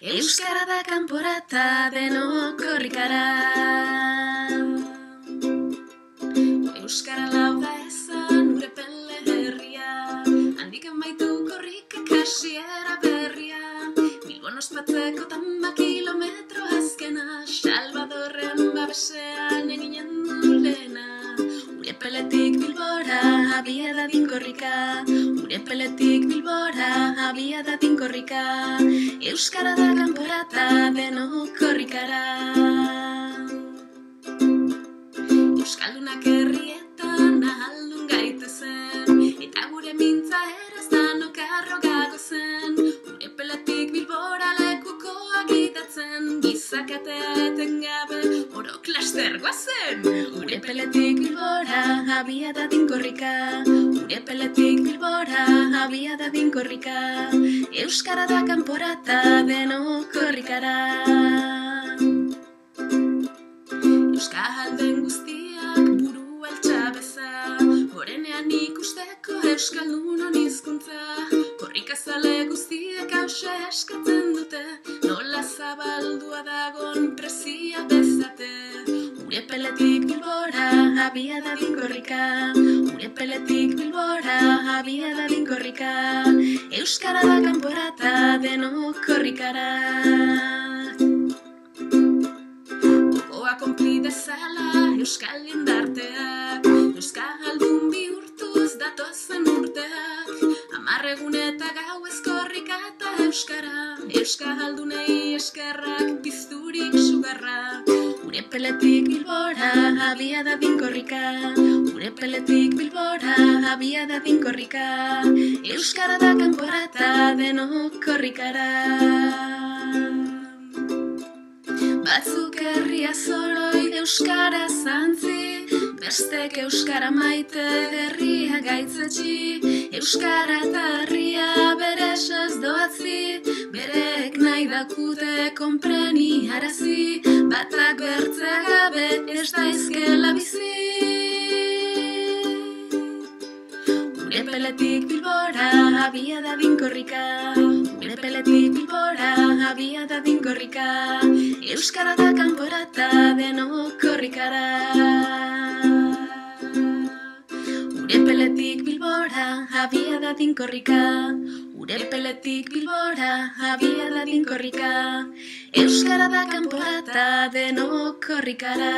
Euskara da kanporata denok korrikara. Euskara lau da ezan ure pele herria, handik amaitu korrikak hasiera berria. Bilbon ospatzeko 10 kilometro azkena, Salvadorren babesean eginen du lehena. Urepeletik Bilbora abia dadin korrika, Urepeletik Bilbora abia dadin korrika. Euskara da kanporata denok korrikara. Euskaldunak herrietan ahaldun gaitezen, eta gure mintza eraz danok arrogago zen. Urepeletik Bilbora lekukoak itatzen, gizakatea etengabe orok laster goazen. Urepeletik Bilbora abia dadin korrika, Urepeletik Bilbora abia dadin korrika. Euskara da kanporata denok korrikara. Euskalden guztiak buru altxabeza, gorenean ikusteko euskaldunon hizkuntza. Korrikazale guztiek hause eskatzen dute, nola zabaldua dagon prezia bezate. Urepeletik Bilbora abia dadin korrika, Urepeletik Bilbora abia dadin korrika. Euskara da kanporata denok korrikara. Konpli dezala euskal jendarteak, euskaldun bihurtuz datozen urteak. 10 egun eta gauez korrika eta euskara, euskaldunei eskerrak pizturik sugarra. Urepeletik Bilbora abia dadin korrika, Urepeletik Bilbora abia dadin korrika. Euskara da kanporata denok korrikara. Batzuk herria zoroi euskara zantzi, bestek euskara maite herria gaitzetxi. Euskara eta herria beresez doatzi, berek nahi dakute konpreni arazi. Batak bertzea gabe ez daizkela bizi. Urepeletik Bilbora abia dadin korrika, Urepeletik Bilbora abia dadin korrika. Euskara da kanporata denok korrikara. Urepeletik Bilbora abia dadin korrika, Urepeletik Bilbora abia dadin korrika. Euskara da kanporata denok korrikara.